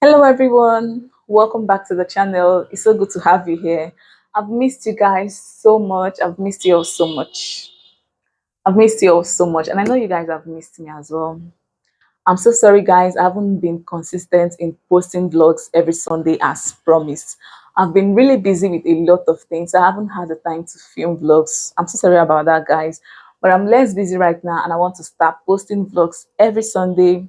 Hello everyone, welcome back to the channel. It's so good to have you here. I've missed you guys so much. I've missed you all so much. I've missed you all so much, and I know you guys have missed me as well. I'm so sorry, guys. I haven't been consistent in posting vlogs every Sunday as promised. I've been really busy with a lot of things. I haven't had the time to film vlogs. I'm so sorry about that, guys. But I'm less busy right now, and I want to start posting vlogs every Sunday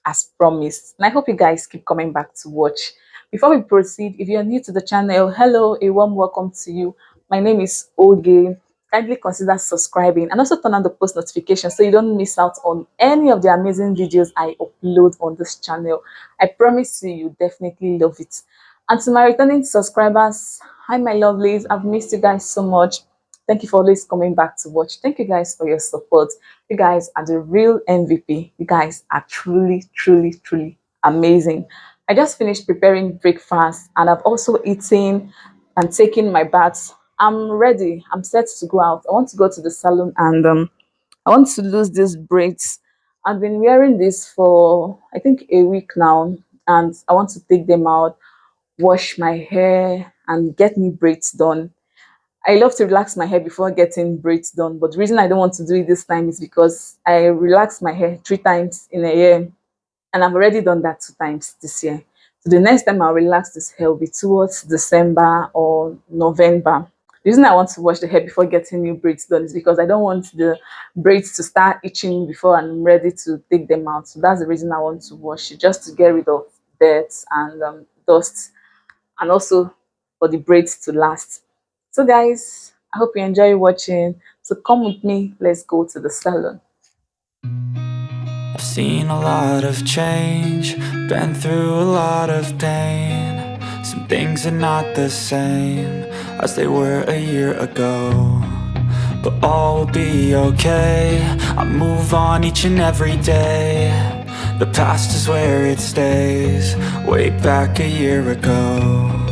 as promised. And I hope you guys keep coming back to watch. Before we proceed, if you're new to the channel, hello, a warm welcome to you. My name is Oge. Kindly consider subscribing and also turn on the post notification so you don't miss out on any of the amazing videos I upload on this channel. I promise you definitely love it. And to my returning subscribers, hi my lovelies, I've missed you guys so much. Thank you for always coming back to watch. Thank you guys for your support. You guys are the real MVP. You guys are truly amazing. I just finished preparing breakfast and I've also eaten and taken my bath. I'm ready. I'm set to go out. I want to go to the salon and I want to lose these braids. I've been wearing this for I think a week now, and I want to take them out, wash my hair, and get me braids done. I love to relax my hair before getting braids done, but the reason I don't want to do it this time is because I relax my hair 3 times in a year, and I've already done that 2 times this year. So the next time I'll relax this hair will be towards December or November. The reason I want to wash the hair before getting new braids done is because I don't want the braids to start itching before I'm ready to take them out. So that's the reason I want to wash it, just to get rid of dirt and dust, and also for the braids to last. So guys, I hope you enjoy watching. So come with me, let's go to the salon. I've seen a lot of change, been through a lot of pain. Some things are not the same as they were a year ago, but all will be okay. I move on each and every day. The past is where it stays, way back a year ago.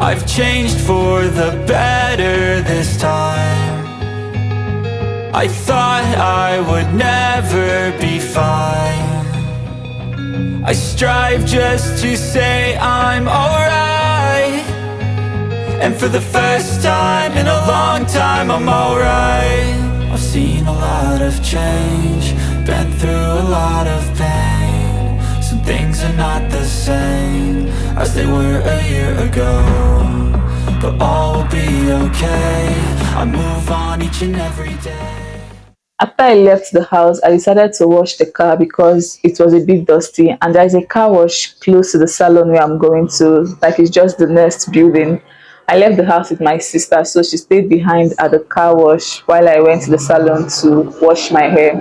I've changed for the better this time. I thought I would never be fine. I strive just to say I'm alright, and for the first time in a long time I'm alright. I've seen a lot of change, been through a lot of pain. things are not the same as they were a year ago, but all will be okay. I move on each and every day. After I left the house, I decided to wash the car because it was a bit dusty. And there's a car wash close to the salon where I'm going to, like it's just the next building. I left the house with my sister, so she stayed behind at the car wash while I went to the salon to wash my hair.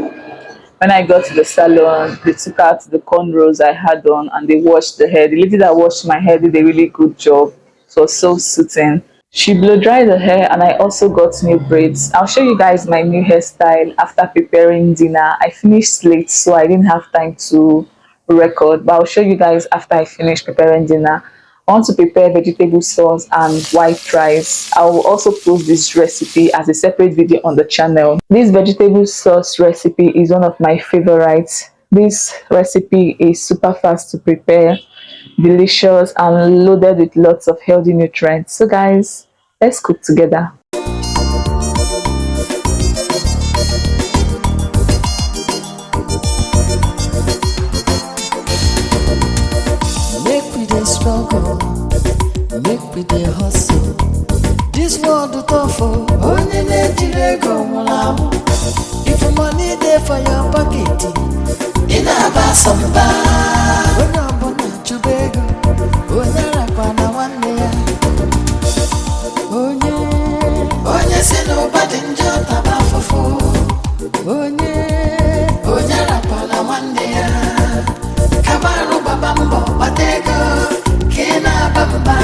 When I got to the salon, they took out the cornrows I had on and they washed the hair. The lady that washed my hair did a really good job. It was so soothing. She blow dried the hair and I also got new braids. I'll show you guys my new hairstyle after preparing dinner. I finished late so I didn't have time to record, but I'll show you guys after I finish preparing dinner. I want to prepare vegetable sauce and white rice. I will also post this recipe as a separate video on the channel. This vegetable sauce recipe is one of my favorites. This recipe is super fast to prepare, delicious and loaded with lots of healthy nutrients. So guys, let's cook together. Make we dey struggle, make we dey hustle. This world is tough, onye na-ejiri ego nwụrụ anwụ. If money dey for your pocket, ị na-aba asọmpa. Onye ọbụla chụba ego, onye arakwa na nwanne ya. Onye si n'ụba dị njọ taba afụfụ. Onye arakwa na nwanne ya. Kabaru baba mbo batego, kina bamba.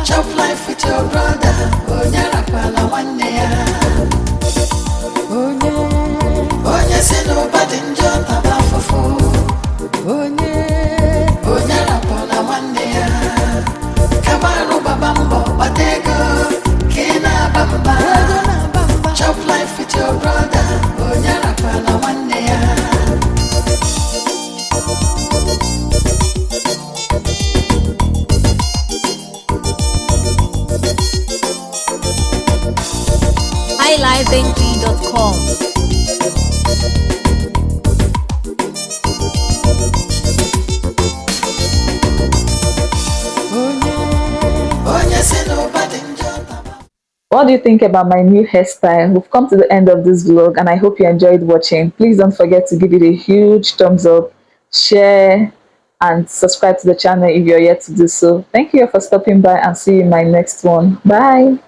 Chop life with your brother, onyara pala one ya. Onye se no badinjo tabafufu. Onyara pala one ya. Kabaru baba mbo batego, kina bamba. Chop life with your brother, onyara pala one ya. highlifeng.com. What do you think about my new hairstyle? We've come to the end of this vlog and I hope you enjoyed watching. Please don't forget to give it a huge thumbs up, share and subscribe to the channel if you're yet to do so. Thank you for stopping by and see you in my next one. Bye.